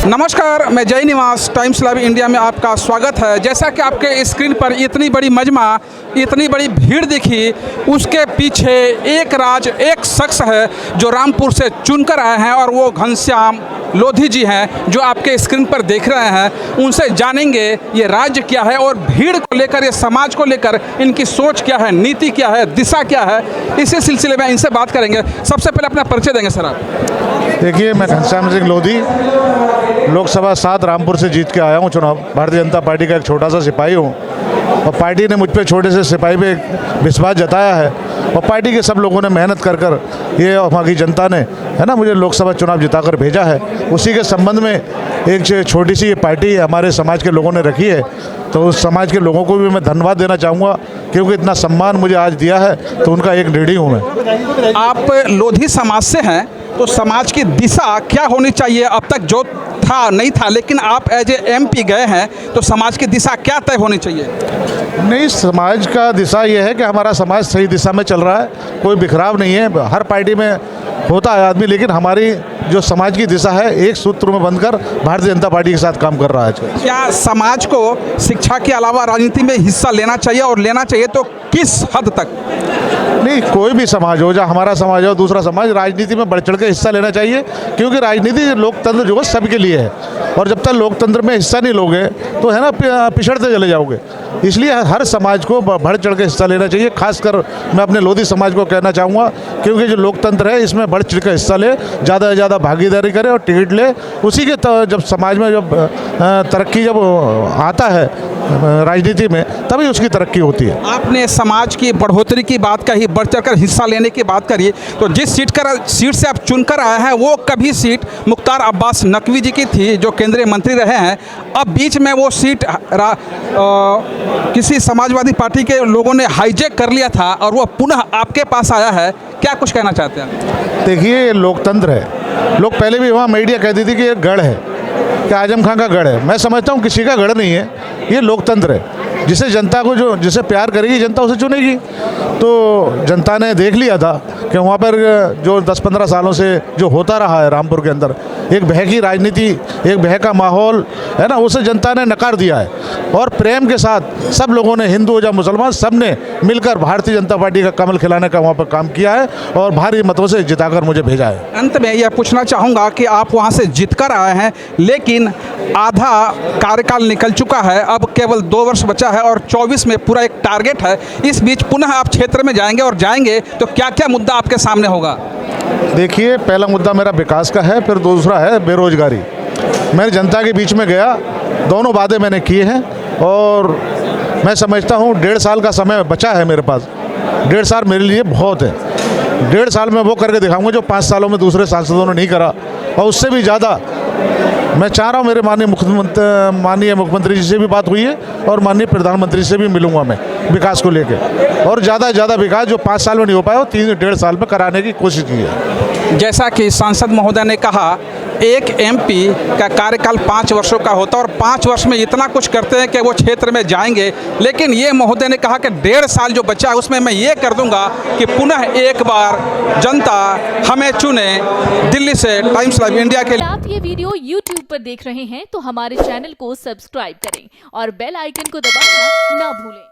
नमस्कार, मैं जय निवास टाइम्स लाइव इंडिया में आपका स्वागत है। जैसा कि आपके स्क्रीन पर इतनी बड़ी मजमा, इतनी बड़ी भीड़ दिखी, उसके पीछे एक राज, एक शख्स है जो रामपुर से चुनकर आए हैं और वो घनश्याम लोधी जी हैं जो आपके स्क्रीन पर देख रहे हैं। उनसे जानेंगे ये राज्य क्या है और भीड़ को लेकर, ये समाज को लेकर इनकी सोच क्या है, नीति क्या है, दिशा क्या है। इसी सिलसिले में इनसे बात करेंगे। सबसे पहले अपना परिचय देंगे सर आप। देखिए, मैं घनश्याम सिंह लोधी लोकसभा 7 रामपुर से जीत के आया हूँ चुनाव। भारतीय जनता पार्टी का एक छोटा सा सिपाही हूँ और पार्टी ने मुझ पे छोटे से सिपाही पे विश्वास जताया है और पार्टी के सब लोगों ने मेहनत कर ये वहाँ की जनता ने मुझे लोकसभा चुनाव जिताकर भेजा है। उसी के संबंध में एक छोटी सी ये पार्टी हमारे समाज के लोगों ने रखी है, तो उस समाज के लोगों को भी मैं धन्यवाद देना चाहूँगा क्योंकि इतना सम्मान मुझे आज दिया है, तो उनका एक ऋणी हूँ मैं। आप लोधी समाज से हैं, तो समाज की दिशा क्या होनी चाहिए? अब तक जो था नहीं था, लेकिन आप एज ए MP गए हैं, तो समाज की दिशा क्या तय होनी चाहिए? नहीं, समाज का दिशा ये है कि हमारा समाज सही दिशा में चल रहा है, कोई बिखराव नहीं है। हर पार्टी में होता है आदमी, लेकिन हमारी जो समाज की दिशा है एक सूत्र में बंधकर भारतीय जनता पार्टी के साथ काम कर रहा है। क्या समाज को शिक्षा के अलावा राजनीति में हिस्सा लेना चाहिए, और लेना चाहिए तो किस हद तक? नहीं, कोई भी समाज हो, चाहे हमारा समाज हो दूसरा समाज, राजनीति में बढ़ चढ़ के हिस्सा लेना चाहिए क्योंकि राजनीति लोकतंत्र जो है सबके लिए है और जब तक लोकतंत्र में हिस्सा नहीं लोगे तो पिछड़ते चले जाओगे। इसलिए हर समाज को बढ़ चढ़ के हिस्सा लेना चाहिए। खासकर मैं अपने लोधी समाज को कहना चाहूँगा क्योंकि जो लोकतंत्र है इसमें बढ़ चढ़ के हिस्सा ले, ज़्यादा से ज़्यादा भागीदारी करे और टिकट ले। उसी के जब समाज में जब तरक्की जब आता है राजनीति में, तभी उसकी तरक्की होती है। आपने समाज की बढ़ोतरी की बात कही, बढ़ चढ़कर हिस्सा लेने की बात करी, तो जिस सीट से आप चुनकर आए हैं वो कभी सीट मुख्तार अब्बास नकवी जी की थी जो केंद्रीय मंत्री रहे हैं। अब बीच में वो सीट किसी समाजवादी पार्टी के लोगों ने हाईजैक कर लिया था और वो पुनः आपके पास आया है। क्या कुछ कहना चाहते हैं? देखिए, ये लोकतंत्र है। लोग पहले भी वहाँ मीडिया कहती थी कि ये गढ़ है, कि आजम खां का गढ़ है। मैं समझता हूँ किसी का गढ़ नहीं है, ये लोकतंत्र है। जिसे जनता को जिसे प्यार करेगी जनता उसे चुनेगी। तो जनता ने देख लिया था कि वहाँ पर जो 10-15 सालों से जो होता रहा है रामपुर के अंदर, एक भय की राजनीति, एक भय का माहौल है ना, उसे जनता ने नकार दिया है और प्रेम के साथ सब लोगों ने, हिंदू या मुसलमान, सब ने मिलकर भारतीय जनता पार्टी का कमल खिलाने का वहाँ पर काम किया है और भारी मतों से जिताकर मुझे भेजा है। अंत में यह पूछना चाहूँगा कि आप वहाँ से जीतकर आए हैं, लेकिन आधा कार्यकाल निकल चुका है, अब केवल 2 वर्ष बचा है और 24 में पूरा एक टारगेट है। इस बीच पुनः आप क्षेत्र में जाएंगे और जाएंगे तो क्या क्या मुद्दा आपके सामने होगा? देखिए, पहला मुद्दा मेरा विकास का है, फिर दूसरा है बेरोजगारी। मैं जनता के बीच में गया, दोनों वादे मैंने किए हैं और मैं समझता हूँ 1.5 साल का समय बचा है मेरे पास। 1.5 साल मेरे लिए बहुत है। 1.5 साल में वो करके दिखाऊंगा जो 5 सालों में दूसरे सांसदों ने नहीं करा, और उससे भी ज़्यादा मैं चाह रहा हूँ। मेरे माननीय मुख्यमंत्री जी से भी बात हुई है और माननीय प्रधानमंत्री से भी मिलूंगा मैं विकास को लेकर, और ज़्यादा से ज़्यादा विकास जो 5 साल में नहीं हो पाया वो 3-1.5 साल में कराने की कोशिश की है। जैसा कि सांसद महोदय ने कहा, एक MP का कार्यकाल 5 वर्षों का होता है और 5 वर्ष में इतना कुछ करते हैं कि वो क्षेत्र में जाएंगे, लेकिन ये महोदय ने कहा कि 1.5 साल जो बचा है उसमें मैं ये कर दूंगा कि पुनः एक बार जनता हमें चुने। दिल्ली से टाइम्स लाइव इंडिया के लिए। आप ये वीडियो YouTube पर देख रहे हैं तो हमारे चैनल को सब्सक्राइब करें और बेल आइकन को दबाना ना भूलें।